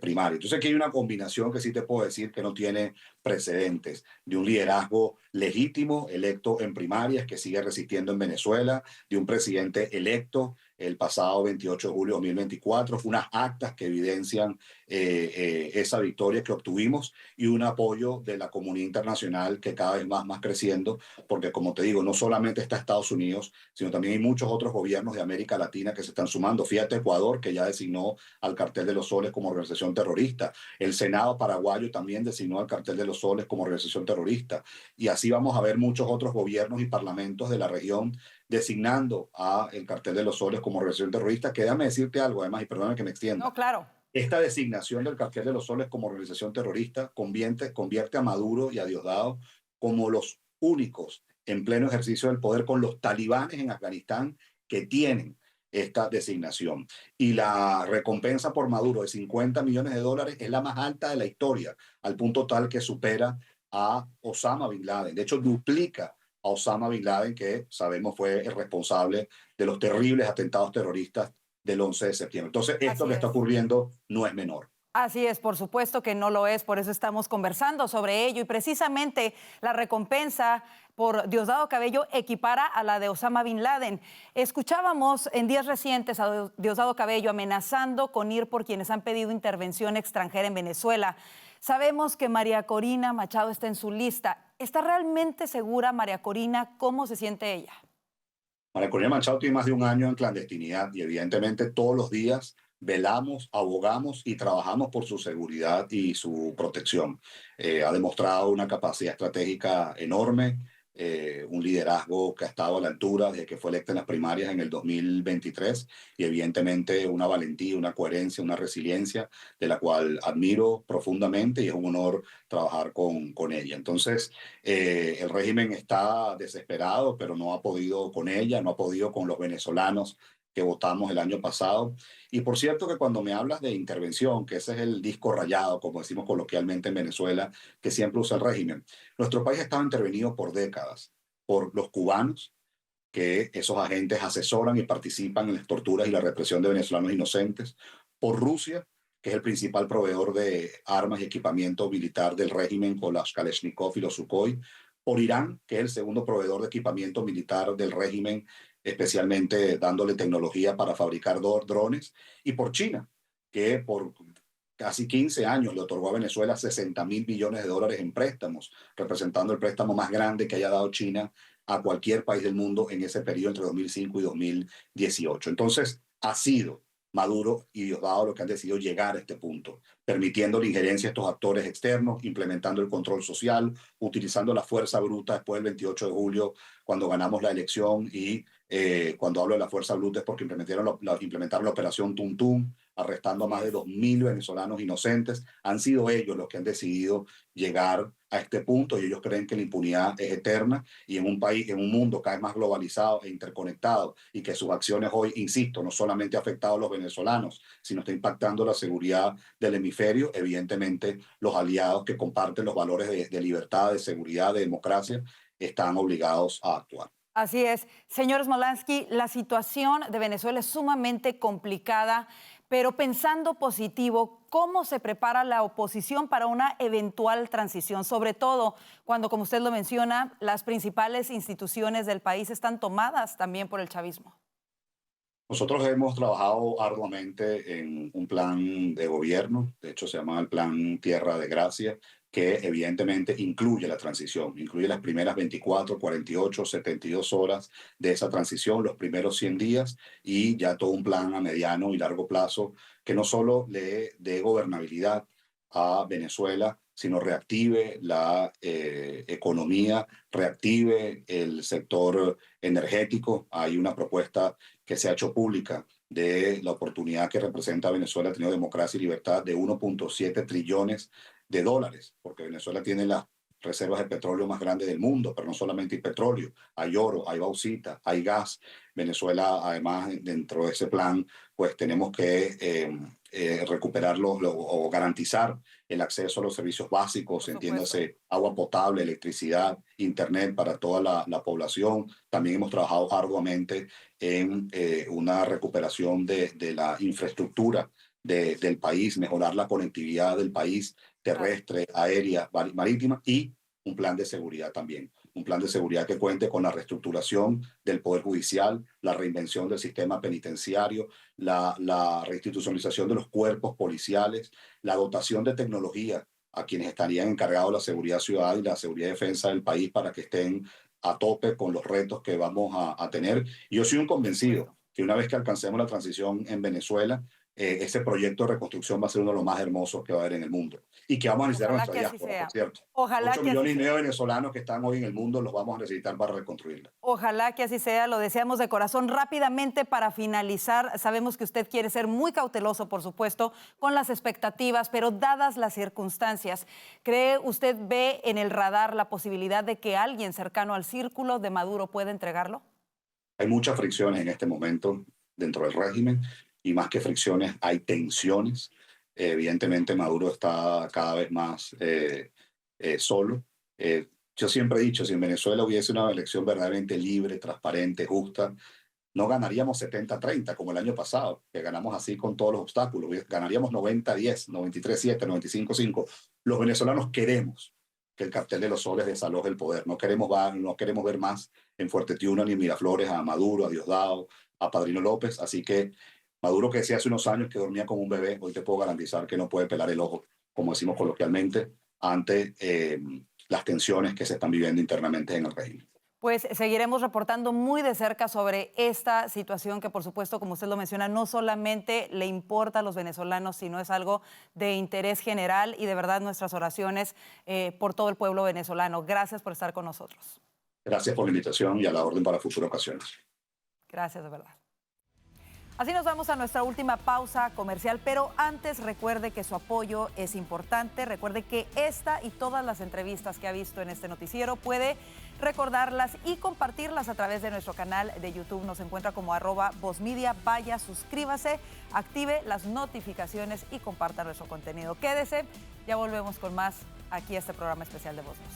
primarias. Entonces aquí hay una combinación que sí te puedo decir que no tiene precedentes, de un liderazgo legítimo, electo en primarias, que sigue resistiendo en Venezuela, de un presidente electo el pasado 28 de julio de 2024, unas actas que evidencian esa victoria que obtuvimos y un apoyo de la comunidad internacional que cada vez más creciendo, porque como te digo, no solamente está Estados Unidos, sino también hay muchos otros gobiernos de América Latina que se están sumando. Fíjate, Ecuador, que ya designó al Cartel de los Soles como organización terrorista. El Senado paraguayo también designó al Cartel de los Soles como organización terrorista. Y así vamos a ver muchos otros gobiernos y parlamentos de la región designando a el Cartel de los Soles como organización terrorista, que déjame decirte algo además, y perdóname que me extienda. No, claro. Esta designación del Cartel de los Soles como organización terrorista convierte a Maduro y a Diosdado como los únicos en pleno ejercicio del poder con los talibanes en Afganistán que tienen esta designación. Y la recompensa por Maduro de $50 millones es la más alta de la historia, al punto tal que supera a Osama Bin Laden. De hecho, duplica a Osama Bin Laden, que sabemos fue el responsable de los terribles atentados terroristas del 11 de septiembre. Entonces, esto que está ocurriendo no es menor. Así es, por supuesto que no lo es, por eso estamos conversando sobre ello y precisamente la recompensa por Diosdado Cabello equipara a la de Osama Bin Laden. Escuchábamos en días recientes a Diosdado Cabello amenazando con ir por quienes han pedido intervención extranjera en Venezuela. Sabemos que María Corina Machado está en su lista. ¿Está realmente segura María Corina? ¿Cómo se siente ella? María Corina Machado tiene más de un año en clandestinidad y evidentemente todos los días velamos, abogamos y trabajamos por su seguridad y su protección. Ha demostrado una capacidad estratégica enorme, un liderazgo que ha estado a la altura desde que fue electa en las primarias en el 2023 y evidentemente una valentía, una coherencia, una resiliencia de la cual admiro profundamente y es un honor trabajar con ella. Entonces, el régimen está desesperado, pero no ha podido con ella, no ha podido con los venezolanos que votamos el año pasado. Y por cierto que cuando me hablas de intervención, que ese es el disco rayado, como decimos coloquialmente en Venezuela, que siempre usa el régimen, nuestro país ha estado intervenido por décadas por los cubanos, que esos agentes asesoran y participan en las torturas y la represión de venezolanos inocentes, por Rusia, que es el principal proveedor de armas y equipamiento militar del régimen con los Kalashnikov y los Sukhoi, por Irán, que es el segundo proveedor de equipamiento militar del régimen, especialmente dándole tecnología para fabricar drones, y por China, que por casi 15 años le otorgó a Venezuela $60.000 millones en préstamos, representando el préstamo más grande que haya dado China a cualquier país del mundo en ese periodo entre 2005 y 2018. Entonces, ha sido Maduro y Diosdado lo que han decidido llegar a este punto, permitiendo la injerencia de estos actores externos, implementando el control social, utilizando la fuerza bruta después del 28 de julio, cuando ganamos la elección, y cuando hablo de la fuerza bruta es porque implementaron la operación Tuntún, arrestando a más de 2.000 venezolanos inocentes. Han sido ellos los que han decidido llegar a este punto y ellos creen que la impunidad es eterna, y en un país, en un mundo cada vez más globalizado e interconectado, y que sus acciones hoy, insisto, no solamente ha afectado a los venezolanos, sino está impactando la seguridad del hemisferio. Evidentemente, los aliados que comparten los valores de libertad, de seguridad, de democracia, están obligados a actuar. Así es. Señor Smolansky, la situación de Venezuela es sumamente complicada, pero pensando positivo, ¿cómo se prepara la oposición para una eventual transición? Sobre todo cuando, como usted lo menciona, las principales instituciones del país están tomadas también por el chavismo. Nosotros hemos trabajado arduamente en un plan de gobierno, de hecho se llama el Plan Tierra de Gracia, que evidentemente incluye la transición, incluye las primeras 24, 48, 72 horas de esa transición, los primeros 100 días, y ya todo un plan a mediano y largo plazo que no solo le dé gobernabilidad a Venezuela, sino reactive la economía, reactive el sector energético. Hay una propuesta que se ha hecho pública de la oportunidad que representa Venezuela, teniendo democracia y libertad, de 1.7 trillones de dólares, porque Venezuela tiene las reservas de petróleo más grandes del mundo, pero no solamente hay petróleo, hay oro, hay bauxita, hay gas. Venezuela, además, dentro de ese plan, pues tenemos que recuperarlo o garantizar el acceso a los servicios básicos, entiéndase, agua potable, electricidad, internet para toda la población. También hemos trabajado arduamente en una recuperación de la infraestructura del país, mejorar la conectividad del país terrestre, aérea, marítima, y un plan de seguridad también. Un plan de seguridad que cuente con la reestructuración del Poder Judicial, la reinvención del sistema penitenciario, la reinstitucionalización de los cuerpos policiales, la dotación de tecnología a quienes estarían encargados de la seguridad ciudadana y la seguridad y defensa del país para que estén a tope con los retos que vamos a tener. Y yo soy un convencido que una vez que alcancemos la transición en Venezuela, ese proyecto de reconstrucción va a ser uno de los más hermosos que va a haber en el mundo. Y que vamos a necesitar nuestra diáspora, por cierto. Ojalá 8 millones y medio de venezolanos que están hoy en el mundo los vamos a necesitar para reconstruirla. Ojalá que así sea, lo deseamos de corazón. Rápidamente, para finalizar, sabemos que usted quiere ser muy cauteloso, por supuesto, con las expectativas, pero dadas las circunstancias, ¿cree usted, ve en el radar la posibilidad de que alguien cercano al círculo de Maduro pueda entregarlo? Hay muchas fricciones en este momento. dentro del régimen, y más que fricciones, hay tensiones. Evidentemente, Maduro está cada vez más solo. Yo siempre he dicho, si en Venezuela hubiese una elección verdaderamente libre, transparente, justa, no ganaríamos 70-30 como el año pasado, que ganamos así con todos los obstáculos. Ganaríamos 90-10, 93-7, 95-5. Los venezolanos queremos que el cartel de los soles desaloje el poder. No queremos ver más en Fuerte Tiuna ni en Miraflores a Maduro, a Diosdado, a Padrino López. Así que Maduro, que decía hace unos años que dormía como un bebé, hoy te puedo garantizar que no puede pelar el ojo, como decimos coloquialmente, ante las tensiones que se están viviendo internamente en el régimen. Pues seguiremos reportando muy de cerca sobre esta situación que, por supuesto, como usted lo menciona, no solamente le importa a los venezolanos, sino es algo de interés general, y de verdad nuestras oraciones por todo el pueblo venezolano. Gracias por estar con nosotros. Gracias por la invitación y a la orden para futuras ocasiones. Gracias, de verdad. Así nos vamos a nuestra última pausa comercial, pero antes recuerde que su apoyo es importante. Recuerde que esta y todas las entrevistas que ha visto en este noticiero puede recordarlas y compartirlas a través de nuestro canal de YouTube. Nos encuentra como @VozMedia. Vaya, suscríbase, active las notificaciones y comparta nuestro contenido. Quédese, ya volvemos con más aquí a este programa especial de Voz News.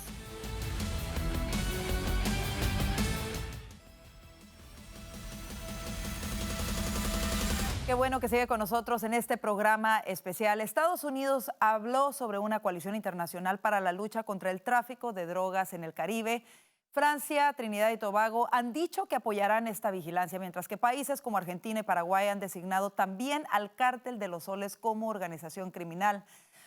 Qué bueno que sigue con nosotros en este programa especial. Estados Unidos habló sobre una coalición internacional para la lucha contra el tráfico de drogas en el Caribe. Francia, Trinidad y Tobago han dicho que apoyarán esta vigilancia, mientras que países como Argentina y Paraguay han designado también al Cártel de los Soles como organización criminal.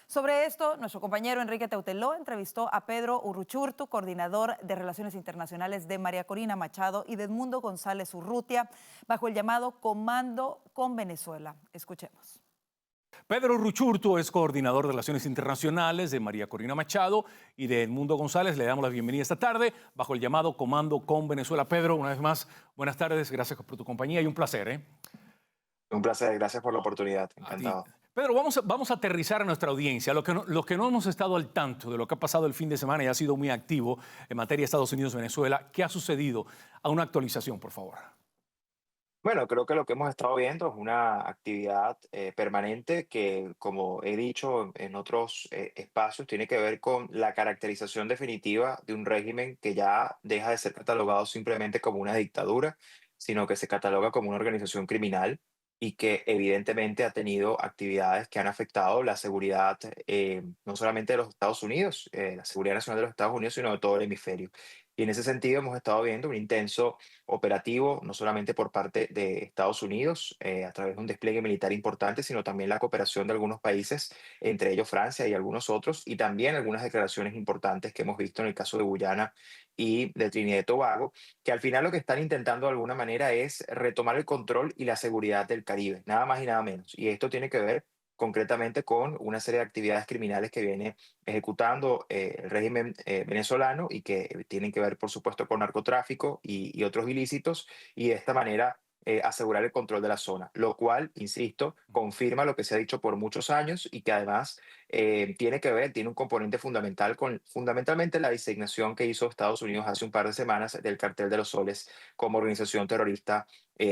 Sobre esto, nuestro compañero Enrique Teuteló entrevistó a Pedro Urruchurtu, coordinador de Relaciones Internacionales de María Corina Machado, y de Edmundo González Urrutia, bajo el llamado Comando con Venezuela. Escuchemos. Pedro Urruchurtu es coordinador de Relaciones Internacionales de María Corina Machado, y de Edmundo González le damos la bienvenida esta tarde bajo el llamado Comando con Venezuela. Pedro, una vez más, buenas tardes, gracias por tu compañía y un placer. Un placer, gracias por la oportunidad, encantado. Pedro, vamos a aterrizar a nuestra audiencia. Los que no hemos estado al tanto de lo que ha pasado el fin de semana y ha sido muy activo en materia de Estados Unidos-Venezuela, ¿qué ha sucedido? A una actualización, por favor. Bueno, creo que lo que hemos estado viendo es una actividad permanente que, como he dicho en otros espacios, tiene que ver con la caracterización definitiva de un régimen que ya deja de ser catalogado simplemente como una dictadura, sino que se cataloga como una organización criminal y que evidentemente ha tenido actividades que han afectado la seguridad no solamente de los Estados Unidos, la seguridad nacional de los Estados Unidos, sino de todo el hemisferio. Y en ese sentido hemos estado viendo un intenso operativo, no solamente por parte de Estados Unidos, a través de un despliegue militar importante, sino también la cooperación de algunos países, entre ellos Francia y algunos otros, y también algunas declaraciones importantes que hemos visto en el caso de Guyana y de Trinidad y Tobago, que al final lo que están intentando de alguna manera es retomar el control y la seguridad del Caribe, nada más y nada menos. Y esto tiene que ver concretamente con una serie de actividades criminales que viene ejecutando el régimen venezolano y que tienen que ver, por supuesto, con narcotráfico y otros ilícitos, y de esta manera asegurar el control de la zona, lo cual, insisto, confirma lo que se ha dicho por muchos años y que además tiene un componente fundamental con fundamentalmente la designación que hizo Estados Unidos hace un par de semanas del Cartel de los Soles como organización terrorista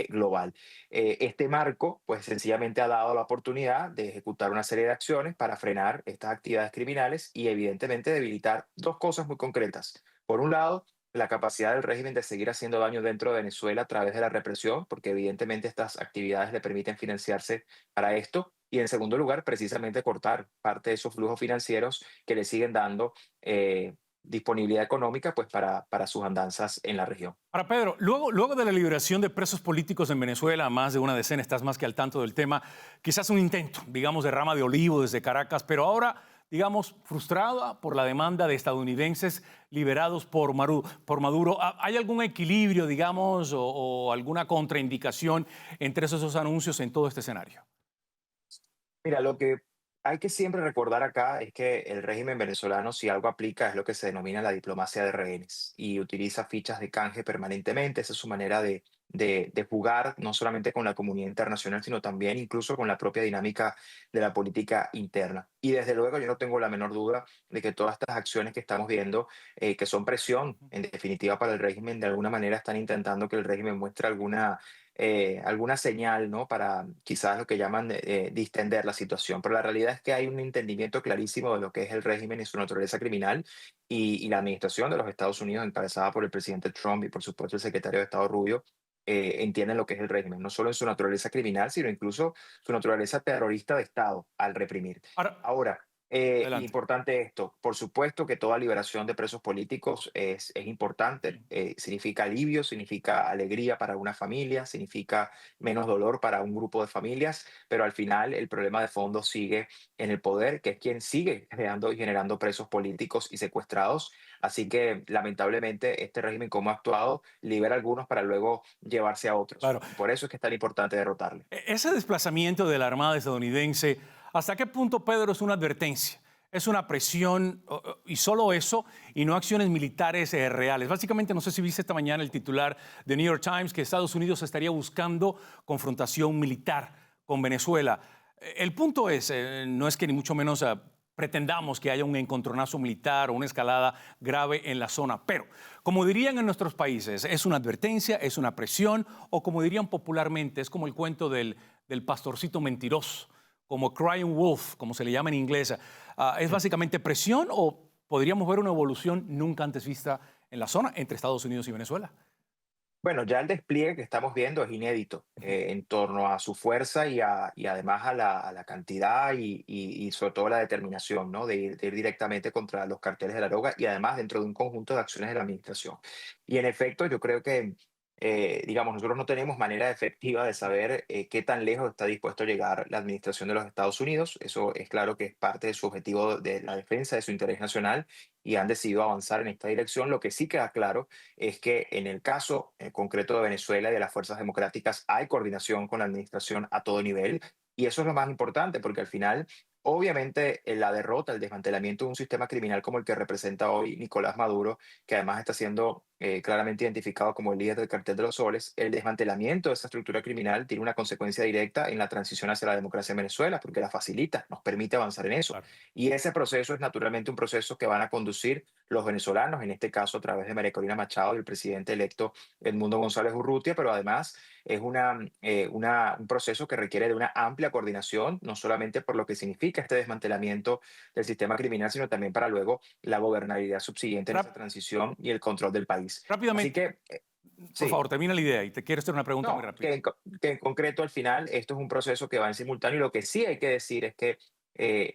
global. Este marco, pues sencillamente ha dado la oportunidad de ejecutar una serie de acciones para frenar estas actividades criminales y evidentemente debilitar dos cosas muy concretas. Por un lado, la capacidad del régimen de seguir haciendo daño dentro de Venezuela a través de la represión, porque evidentemente estas actividades le permiten financiarse para esto. Y en segundo lugar, precisamente cortar parte de esos flujos financieros que le siguen dando disponibilidad económica pues, para sus andanzas en la región. Ahora, Pedro, luego de la liberación de presos políticos en Venezuela, más de una decena, estás más que al tanto del tema, quizás un intento, digamos, de rama de olivo desde Caracas, pero ahora, digamos, frustrada por la demanda de estadounidenses liberados por Maduro. ¿Hay algún equilibrio, digamos, o alguna contraindicación entre esos anuncios en todo este escenario? Mira, lo que hay que siempre recordar acá es que el régimen venezolano, si algo aplica, es lo que se denomina la diplomacia de rehenes y utiliza fichas de canje permanentemente. Esa es su manera de jugar, no solamente con la comunidad internacional, sino también incluso con la propia dinámica de la política interna. Y desde luego yo no tengo la menor duda de que todas estas acciones que estamos viendo, que son presión, en definitiva, para el régimen, de alguna manera están intentando que el régimen muestre alguna alguna señal, ¿no? Para quizás lo que llaman distender la situación. Pero la realidad es que hay un entendimiento clarísimo de lo que es el régimen y su naturaleza criminal y la administración de los Estados Unidos, encabezada por el presidente Trump y por supuesto el secretario de Estado Rubio, entienden lo que es el régimen, no solo en su naturaleza criminal, sino incluso su naturaleza terrorista de Estado al reprimir. Ahora, Ahora, adelante. importante esto, por supuesto que toda liberación de presos políticos es importante, significa alivio, significa alegría para una familia, significa menos dolor para un grupo de familias, pero al final el problema de fondo sigue en el poder, que es quien sigue creando y generando presos políticos y secuestrados. Así que lamentablemente este régimen, como ha actuado, libera a algunos para luego llevarse a otros. Claro. Por eso es que es tan importante derrotarle. Ese desplazamiento de la Armada estadounidense, ¿hasta qué punto, Pedro, es una advertencia? ¿Es una presión y solo eso y no acciones militares reales? Básicamente, no sé si viste esta mañana el titular de New York Times que Estados Unidos estaría buscando confrontación militar con Venezuela. El punto es, no es que ni mucho menos pretendamos que haya un encontronazo militar o una escalada grave en la zona, pero como dirían en nuestros países, es una advertencia, es una presión o como dirían popularmente, es como el cuento del pastorcito mentiroso, como crying wolf, como se le llama en inglés. ¿Es básicamente presión o podríamos ver una evolución nunca antes vista en la zona entre Estados Unidos y Venezuela? Bueno, ya el despliegue que estamos viendo es inédito en torno a su fuerza y además a la cantidad y sobre todo la determinación, ¿no? De ir directamente contra los carteles de la droga y además dentro de un conjunto de acciones de la administración. Y en efecto, yo creo que, digamos, nosotros no tenemos manera efectiva de saber qué tan lejos está dispuesto a llegar la administración de los Estados Unidos. Eso es claro que es parte de su objetivo de la defensa de su interés nacional y han decidido avanzar en esta dirección. Lo que sí queda claro es que en el caso concreto de Venezuela y de las fuerzas democráticas hay coordinación con la administración a todo nivel y eso es lo más importante porque al final, obviamente, la derrota, el desmantelamiento de un sistema criminal como el que representa hoy Nicolás Maduro, que además está siendo claramente identificado como el líder del cartel de los soles, el desmantelamiento de esa estructura criminal tiene una consecuencia directa en la transición hacia la democracia en Venezuela porque la facilita, nos permite avanzar en eso. Claro. Y ese proceso es naturalmente un proceso que van a conducir los venezolanos, en este caso a través de María Corina Machado y el presidente electo Edmundo González Urrutia, pero además es un proceso que requiere de una amplia coordinación, no solamente por lo que significa este desmantelamiento del sistema criminal, sino también para luego la gobernabilidad subsiguiente en esa transición y el control del país. Así Rápidamente, que, por sí. favor, termina la idea y te quiero hacer una pregunta muy No, rápida. que en concreto al final esto es un proceso que va en simultáneo y lo que sí hay que decir es que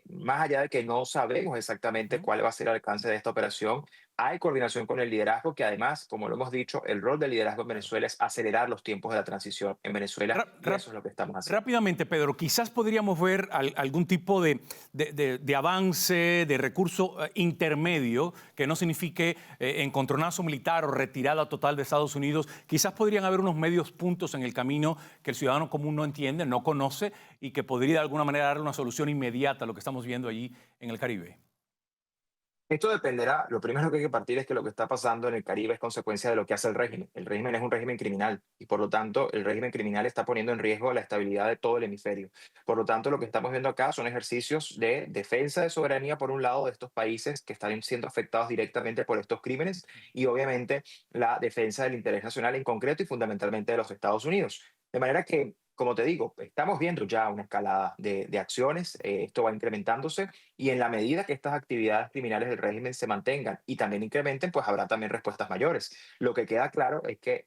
más allá de que no sabemos exactamente cuál va a ser el alcance de esta operación, hay coordinación con el liderazgo que además, como lo hemos dicho, el rol del liderazgo en Venezuela es acelerar los tiempos de la transición en Venezuela y eso es lo que estamos haciendo. Rápidamente, Pedro, quizás podríamos ver algún tipo de avance, de recurso intermedio que no signifique encontronazo militar o retirada total de Estados Unidos. Quizás podrían haber unos medios puntos en el camino que el ciudadano común no entiende, no conoce y que podría de alguna manera darle una solución inmediata a lo que estamos viendo allí en el Caribe. Esto dependerá, lo primero que hay que partir es que lo que está pasando en el Caribe es consecuencia de lo que hace el régimen. El régimen es un régimen criminal y por lo tanto el régimen criminal está poniendo en riesgo la estabilidad de todo el hemisferio. Por lo tanto lo que estamos viendo acá son ejercicios de defensa de soberanía por un lado de estos países que están siendo afectados directamente por estos crímenes y obviamente la defensa del interés nacional en concreto y fundamentalmente de los Estados Unidos. De manera que, como te digo, estamos viendo ya una escalada de acciones, esto va incrementándose y en la medida que estas actividades criminales del régimen se mantengan y también incrementen, pues habrá también respuestas mayores. Lo que queda claro es que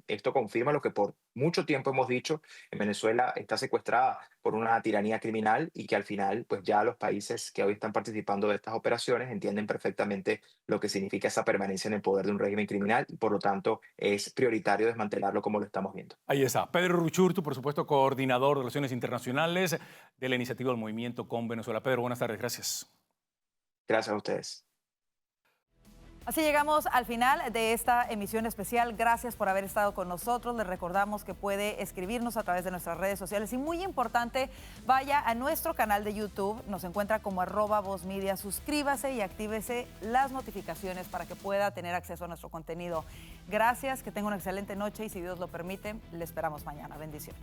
esto confirma lo que por mucho tiempo hemos dicho, en Venezuela está secuestrada por una tiranía criminal y que al final, pues ya los países que hoy están participando de estas operaciones entienden perfectamente lo que significa esa permanencia en el poder de un régimen criminal y por lo tanto es prioritario desmantelarlo como lo estamos viendo. Ahí está. Pedro Ruchurtu, por supuesto, coordinador de Relaciones Internacionales de la iniciativa del Movimiento con Venezuela. Pedro, buenas tardes. Gracias. Gracias a ustedes. Así llegamos al final de esta emisión especial. Gracias por haber estado con nosotros. Les recordamos que puede escribirnos a través de nuestras redes sociales y muy importante, vaya a nuestro canal de YouTube. Nos encuentra como @VozMedia. Suscríbase y actívese las notificaciones para que pueda tener acceso a nuestro contenido. Gracias, que tenga una excelente noche y si Dios lo permite, le esperamos mañana. Bendiciones.